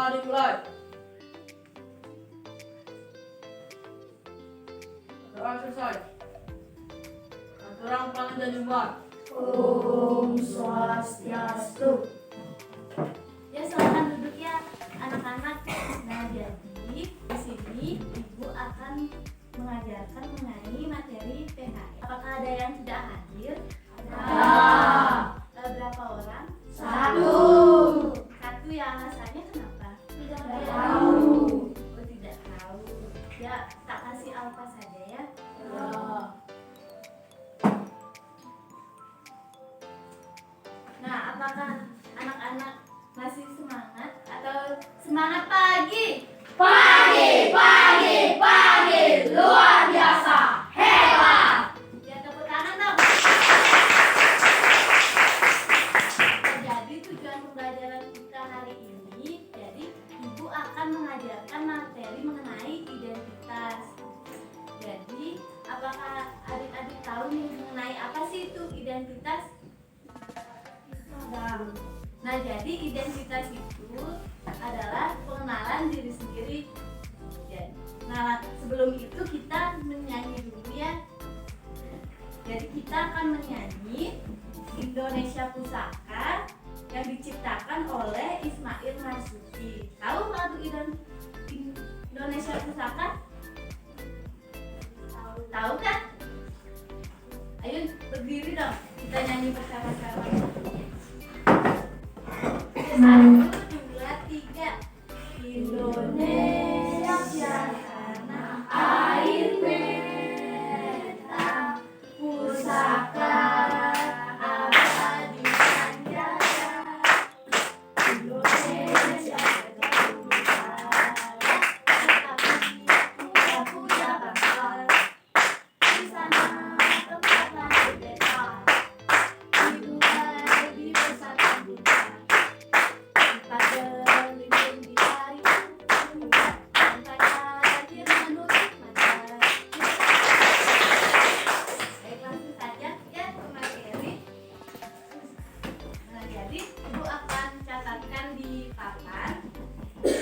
Semua dimulai. Aturan selesai. Aturan pangan dan dimulai. Om Swastiastu. Ya, silakan duduk ya anak-anak. Nah, jadi di sini Ibu akan mengajarkan mengenai materi PKL. Apakah ada yang tidak hadir? Ada. Berapa orang? Satu. Satu, ya, alasannya kenapa? Tidak tahu. Oh, tidak tahu. Ya, tak kasih alfa saja ya. Ya. Nah, apakah anak-anak masih semangat atau semangat pagi? Pagi, luar biasa, hebat. Ya, tepuk tangan dong. Jadi tujuan pembelajaran kita hari ini, jadi Ibu akan mengajarkan materi mengenai identitas. Jadi, apakah adik-adik tahu nih mengenai apa sih itu identitas? Nah, jadi identitas itu adalah pengenalan diri sendiri. Ya. Nah, sebelum itu kita menyanyi dulu ya. Jadi kita akan menyanyi Indonesia Pusaka yang diciptakan oleh Ismail Marzuki. Tahu lagu Indonesia Pusaka? Tahu kan? Ayo berdiri dong, kita nyanyi bersama-sama. 1, 2, 3. Indonesia tanah air beta, pusaka abadi Pancasila. Indonesia punya bangsa, di sana tempat lahir beta, dimulai di persatuan bangsa.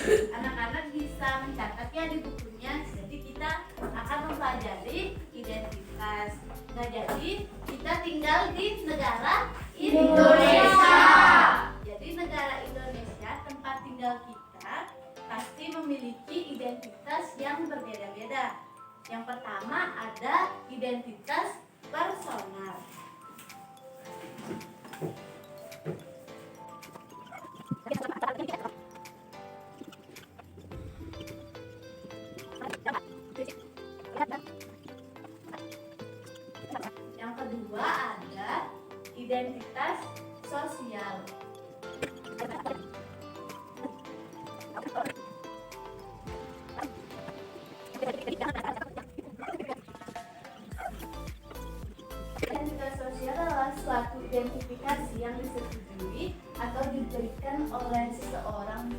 Anak-anak bisa mencatatnya di bukunya. Jadi kita akan mempelajari identitas. Nah, jadi kita tinggal di negara Indonesia. Jadi negara Indonesia, tempat tinggal kita, pasti memiliki identitas yang berbeda-beda. Yang pertama ada identitas personal. Yang kedua ada identitas sosial. Identitas sosial adalah suatu identifikasi yang disetujui atau diberikan oleh seseorang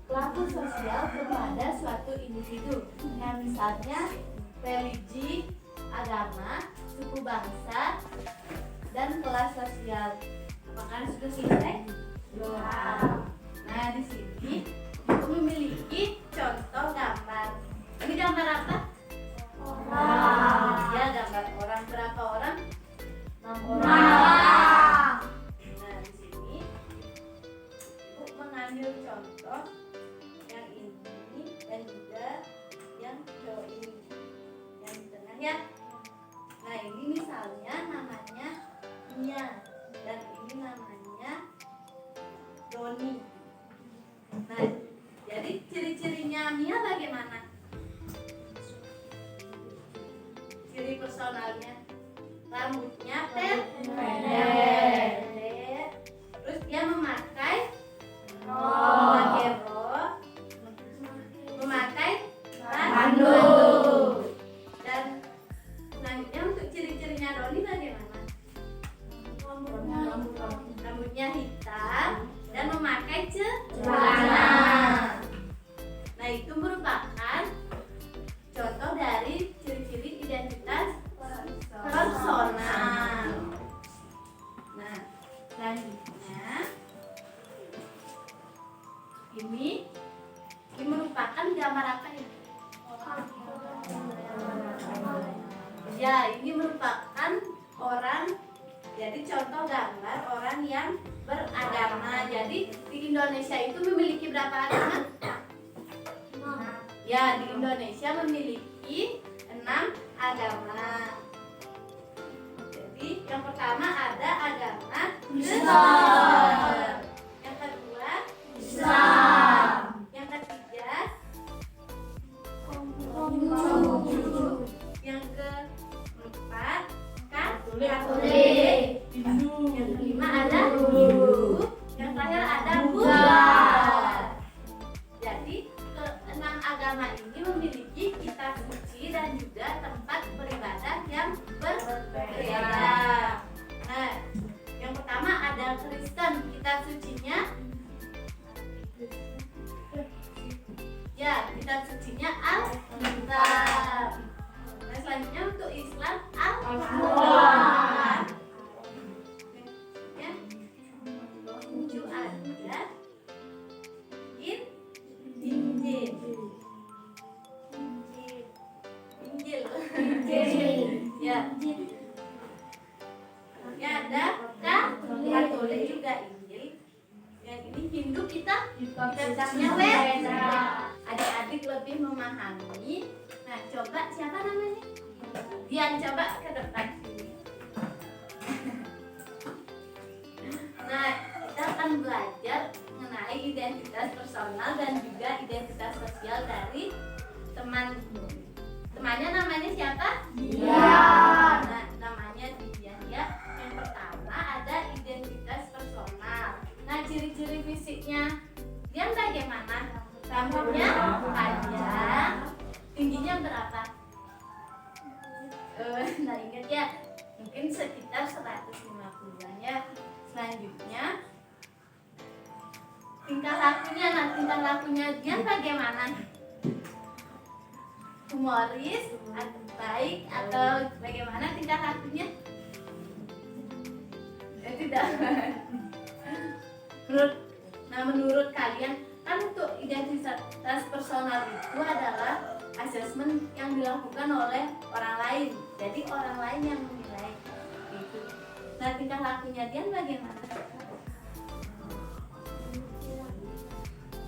pelaku sosial kepada suatu individu. Nah, misalnya religi, agama, suku bangsa, dan kelas sosial. Apakah sudah selesai? Nah, di sini Ibu memiliki contoh gambar. Ini gambar apa? Orang. Ya, gambar orang. Berapa orang? 6 orang. Orang. Nah, di sini Ibu mengambil contoh yang ini dan juga yang cowok ini, yang di tengah ya. Nah, ini misalnya namanya Mia dan ini namanya Doni. Nah, jadi ciri-cirinya Mia bagaimana? Ciri personalnya, rambutnya pendek. Terus dia memakai rok, memakai handuk. Dan selanjutnya untuk ciri-cirinya Doni bagaimana? Rambutnya hitam dan memakai celana. Nah, itu merupakan contoh dari ciri-ciri identitas personal. Nah, selanjutnya ini merupakan gambar apa ya? Ya, ini merupakan orang. Jadi contoh gambar orang yang beragama. Jadi di Indonesia itu memiliki berapa agama? Ya, di Indonesia memiliki 6 agama. Jadi yang pertama ada agama Kristen. Yang kedua Islam. Yang ketiga Konghucu. yang keempat Katolik. Yang kelima ada Hindu. Yang terakhir ada Buddha. Jadi keenam agama ini memiliki kitab suci dan juga tempat beribadah yang berbeda. Nah, yang pertama ada Kristen, kitab sucinya. Ya, kitab sucinya Alkitab. Nah, selanjutnya untuk Islam Al-Quran. Ya. Tujuh ada Injil. Ya. Ya ada Katolik juga Injil. Yang ini Hindu kitabnya Weda. Adik-adik lebih memahami. Nah, coba siapa namanya? Dian, coba ke depan sini. Nah, kita akan belajar mengenai identitas personal dan juga identitas sosial dari temannya namanya siapa? Dian. Nah, namanya Dian ya. Yang pertama ada identitas personal. Nah, ciri-ciri fisiknya Dian bagaimana? Rambutnya panjang, tingginya berapa? Nah, ingat ya, mungkin sekitar 150-an ya. Selanjutnya tingkah lakunya. Nah, tingkah lakunya Dian bagaimana? Humoris atau baik atau bagaimana tingkah lakunya? Tidak. Menurut kalian kan untuk identitas personal itu adalah asesmen yang dilakukan oleh orang lain. Jadi orang lain yang menilai itu. Nah, tingkah lakunya Dian bagaimana?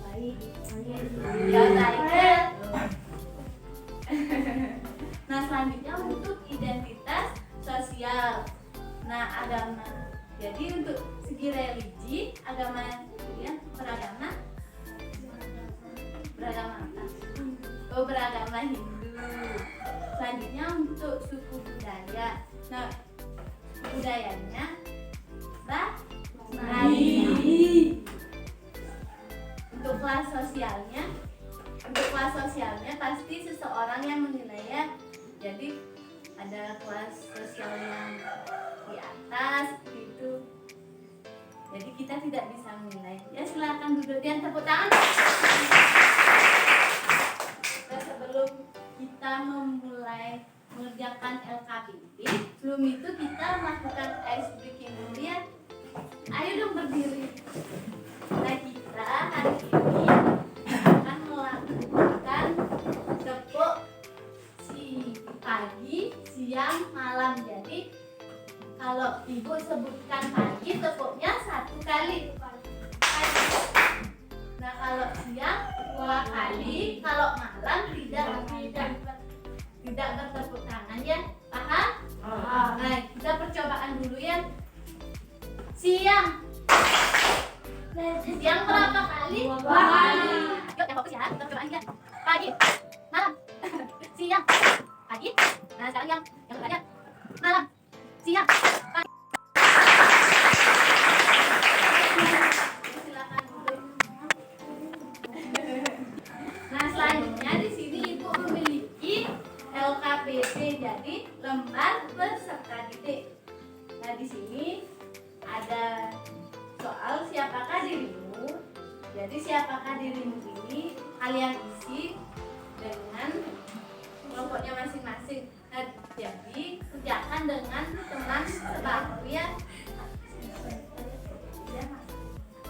Baik. Ya, baik. Nah, selanjutnya untuk identitas sosial. Nah, agama. Jadi untuk segi religi, agama ya, beragama apa? Oh, beragama Hindu. Selanjutnya untuk suku budaya. Nah, budayanya Melayu. Untuk kelas sosialnya pasti seseorang yang menilai ya. Jadi ada kelas sosial yang di atas gitu. Jadi kita tidak bisa menilai. Ya, silakan duduk dan tepuk tangan. Nah, sebelum kita memulai mengerjakan LKPP, sebelum itu kita melakukan ice breaking dulu ya. Ayo dong berdiri. Nah, kita hari ini akan melakukan tepuk pagi, siang, malam. Jadi kalau ibu sebutkan pagi, tepuknya 1 kali. Nah, kalau siang 2 kali, kalau malam tidak bertepuk tangan ya. Paham? Nah, kita percobaan dulu ya. Siang berapa kali? 2 kali. Yuk, yang fokus ya. Kita percobaan ya. Pagi, malam, siang, pagi. Nah, sekarang yang keduanya malam, siang, pagi. Silakan duduk. Nah, selanjutnya di sini ibu memiliki LKPD, jadi lembar peserta didik. Nah, di sini ada soal siapakah dirimu. Jadi siapakah dirimu ini kalian isi dengan kelompoknya masing-masing. Nah, jadi kerjakan dengan teman sebahu ya.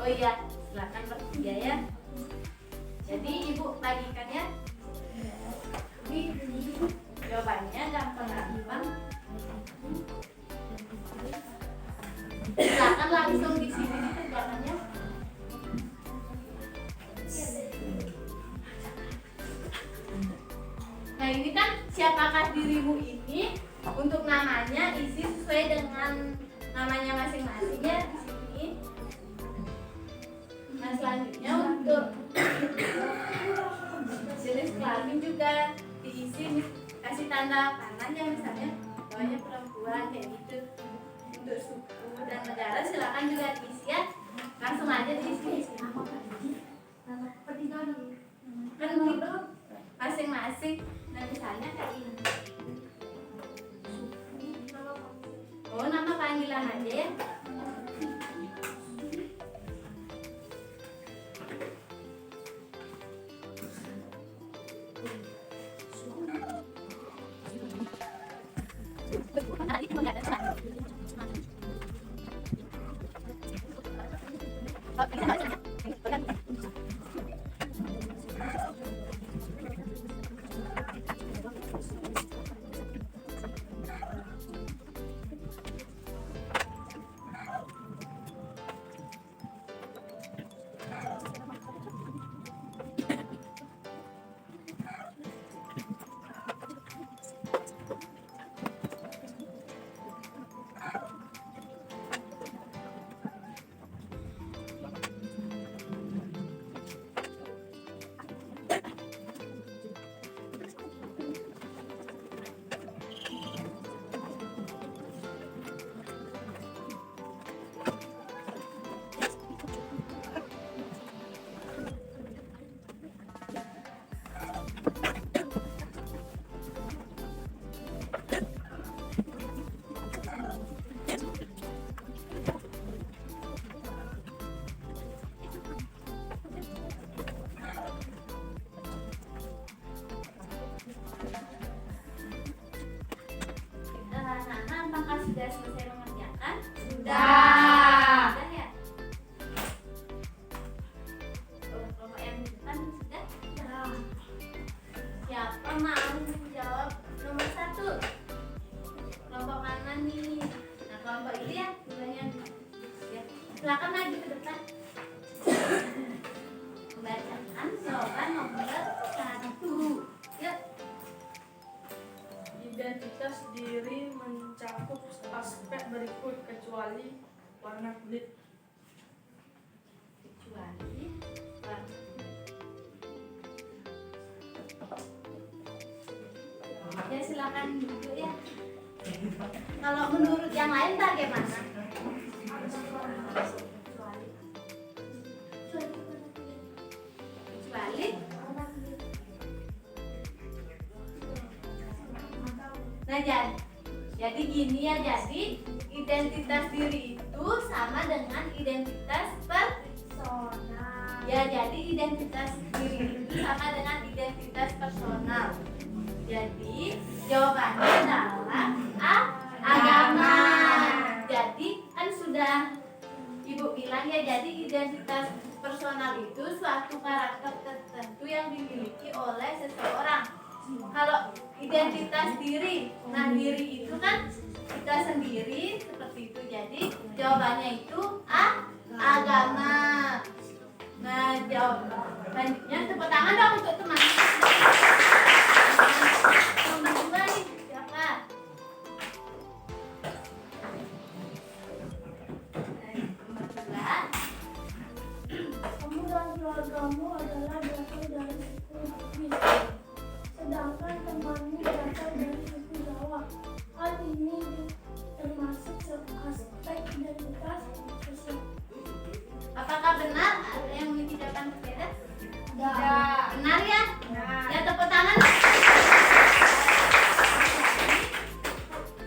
Oh iya, silakan bertiga ya. Jadi ibu bagikan ya. Ini jawabannya gampang-gampang. Silakan langsung di sini dikerjakannya. Nah ini kan siapakah dirimu ini, untuk namanya isi sesuai dengan namanya masing-masing ya di sini. Nah selanjutnya untuk jenis kelamin juga diisi, kasih tanda panah ya, misalnya bawahnya perempuan kayak gitu. Untuk suku dan negara silakan juga diisi ya, langsung aja diisi. Kan gitu masing-masing. Nah misalnya kayak ini. Oh nama panggilan aja ya. Apakah sudah selesai mengerjakan? Sudah. Sudah ya? Kelompok yang di depan sudah? Siapa mau menjawab nomor 1? Kelompok mana nih? Nah kelompok itu ya, dulunya ya. Silakan maju ke depan. Membacakan jawaban nomor 1. Yuk. Identitas diri mencakup aspek berikut kecuali warna kulit. Kecuali warna. Ya silakan duduk ya. Kalau menurut yang lain bagaimana? Kecuali nah jadi gini ya, jadi identitas diri itu sama dengan identitas personal. Ya jadi identitas diri itu sama dengan identitas personal. Jadi jawabannya adalah A, agama. Jadi kan sudah ibu bilang ya, jadi identitas personal itu suatu karakter tertentu yang dimiliki oleh seseorang. Kalau identitas diri, nah diri itu kan kita sendiri seperti itu. Jadi jawabannya itu A, agama. Nah selanjutnya tepuk tangan dong untuk teman. Nomor 2 nih siapa? Nomor 2. Kamu dan keluargamu adalah berasal dari suku Bugis, sedangkan temanmu berasal dari suku Jawa. Hal ini termasuk aspek identitas sosial. Apakah benar ada yang memiliki jawaban berbeda? Tidak. Benar ya? Ya tepuk tangan.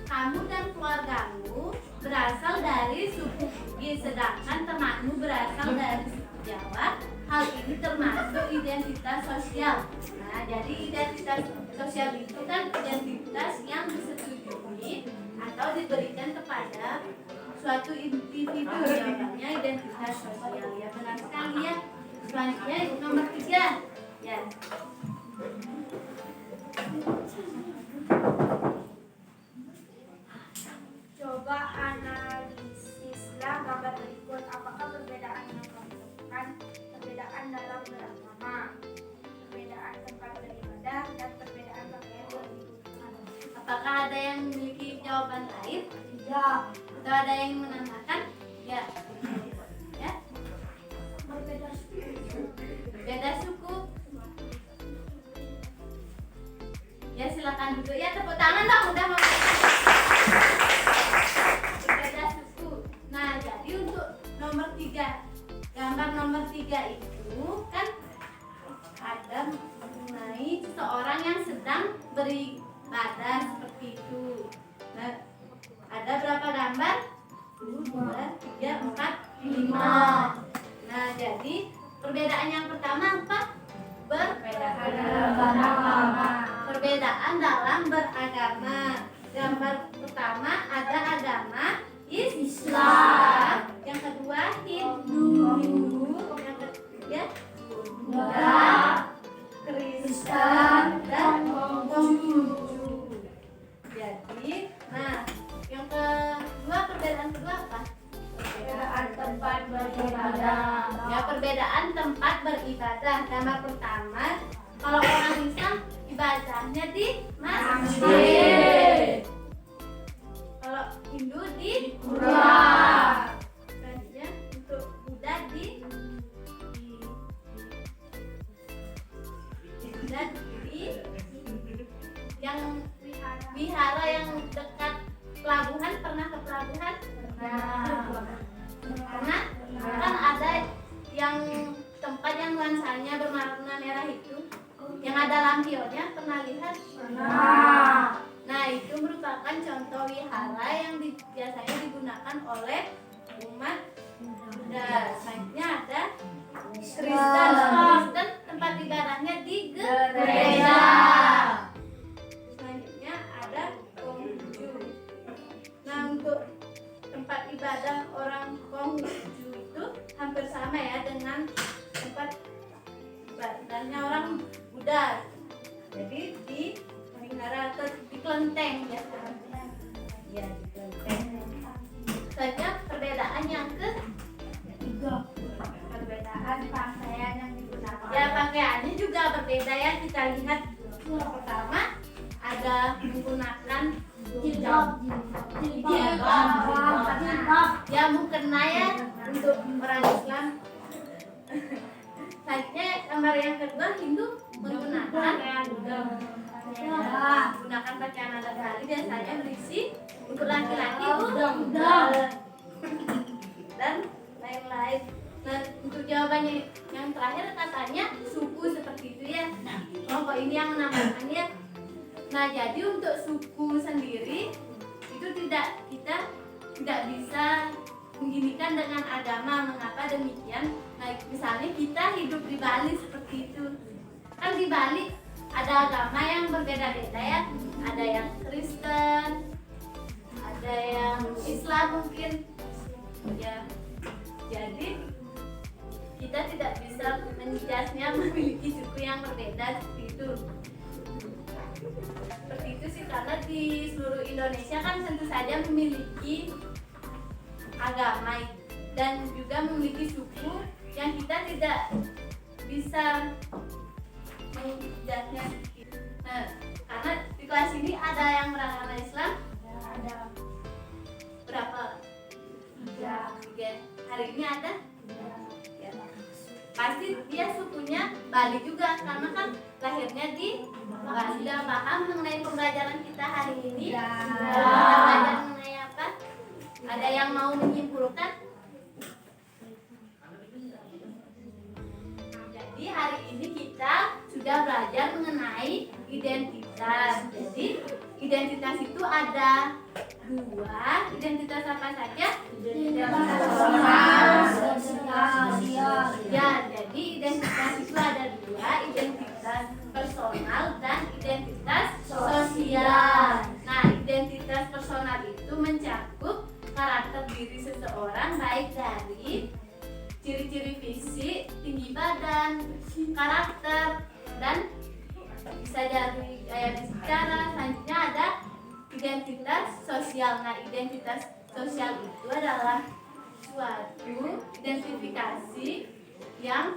Kamu dan keluargamu berasal dari suku Bugis, sedangkan temanmu berasal dari suku Jawa. Hal ini termasuk identitas sosial. Nah, jadi identitas sosial itu kan identitas yang disetujui atau diberikan kepada suatu individu. Jawabannya identitas sosial ya, benar sekali ya. Selanjutnya nomor 3. Ya. Coba analisislah gambar berikut. Apakah perbedaan yang kamu temukan perbedaan dalam beragama, perbedaan tempat beribadah, dan perbedaan pakaian yang digunakan? Apakah ada yang memiliki jawaban lain? Tidak. Atau ada yang menambahkan? Ya. Ya. Berbeda suku. Beda suku. Ya silakan duduk ya, tepuk tangan dong udah mau. Berbeda suku. Nah jadi untuk nomor 3, gambar nomor 3 itu kan ada mengenai seseorang yang sedang beribadah seperti itu. Nah ada berapa gambar? 2, 3, 4, 5. Nah jadi perbedaan yang pertama apa? Perbedaan dalam beragama. Gambar pertama ada agama Islam. Yang kedua Hindu. Yang ketiga Buddha, Kristen, dan Konghucu. Jadi, nah yang kedua perbedaan kedua apa? Perbedaan tempat beribadah. Ya perbedaan tempat beribadah. Gambar pertama kalau orang Islam ibadahnya di masjid. Kalau Hindu di Pura. Selanjutnya untuk Buddha di Buddha di yang wihara yang dekat pelabuhan. Pernah ke pelabuhan? Karena kan ada yang tempat yang nuansanya berwarna merah itu, yang ada lampionnya, pernah lihat? Nah itu merupakan contoh wihara yang biasanya digunakan oleh umat Buddha. Selanjutnya ada Kristen, tempat ibadahnya di gereja. Selanjutnya ada Konghucu. Nah untuk tempat ibadah orang Konghucu itu hampir sama ya dengan tempat ibadahnya orang Buddha. Jadi di wihara atau di kelenteng ya. Ya di kelenteng. Saja perbedaan yang ketiga, Perbedaan pakaian yang digunakan. ya pakaiannya juga berbeda ya. Kita lihat yang pertama ada menggunakan Jilbab. ya mukena ya untuk orang Islam. Selanjutnya gambar yang kedua Hindu menggunakan menggunakan pakaian adat Bali, biasanya berisi untuk laki-laki udang dan lain-lain. Nah untuk jawabannya yang terakhir katanya suku seperti itu ya. Kelompok ini yang menambahkan ya. Nah jadi untuk suku sendiri itu kita tidak bisa mengginikan dengan agama. Mengapa demikian? Nah misalnya kita hidup di Bali seperti itu, kan di Bali ada agama yang berbeda-beda ya. Ada yang Kristen, ada yang Islam mungkin ya. Jadi kita tidak bisa menjudge-nya memiliki suku yang berbeda seperti itu. Seperti itu sih, karena di seluruh Indonesia kan tentu saja memiliki agama dan juga memiliki suku yang kita tidak bisa menjudge-nya. Nah, karena di kelas ini ada yang beragama Islam, Ada. berapa? 3. Hari ini ada? Ya. Pasti dia sukunya Bali juga, karena kan lahirnya di Bali. Sudah paham mengenai pembelajaran kita hari ini? Kita belajar mengenai apa? Ada yang mau menyimpulkan? Jadi hari ini kita sudah belajar mengenai identitas. Jadi identitas itu ada 2. Identitas apa saja? Ya, jadi identitas itu ada 2, identitas personal dan identitas sosial. Nah, identitas personal itu mencakup karakter diri seseorang baik dari ciri-ciri fisik, tinggi badan, kepribadian, karakter, dan bisa dari gaya bicara. Selanjutnya ada identitas sosial. Nah, identitas sosial itu adalah suatu identifikasi yang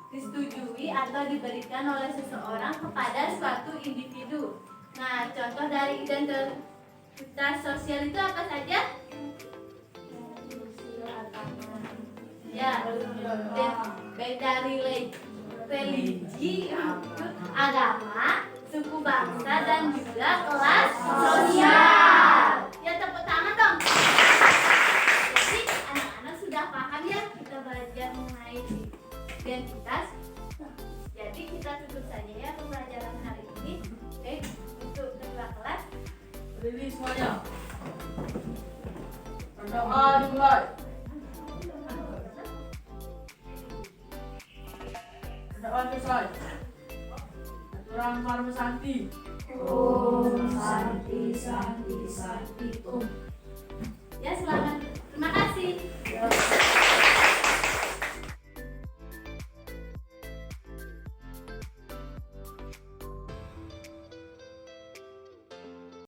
disetujui atau diberikan oleh seseorang kepada suatu individu. Nah, contoh dari identitas sosial itu apa saja? Ya, beda religi, agama, suku bangsa, dan juga kelas sosial. Ya, tepuk tangan dong. Jadi anak-anak sudah paham ya kita belajar mengenai identitas. Jadi kita tutup saja ya pembelajaran hari ini. Oke, untuk kedua kelas. Berdiri semuanya. Berdoa dimulai. Berdoa selesai. Aturan Parma Santi. Om Santi Santi Santi Om. Ya, selamat. Terima kasih.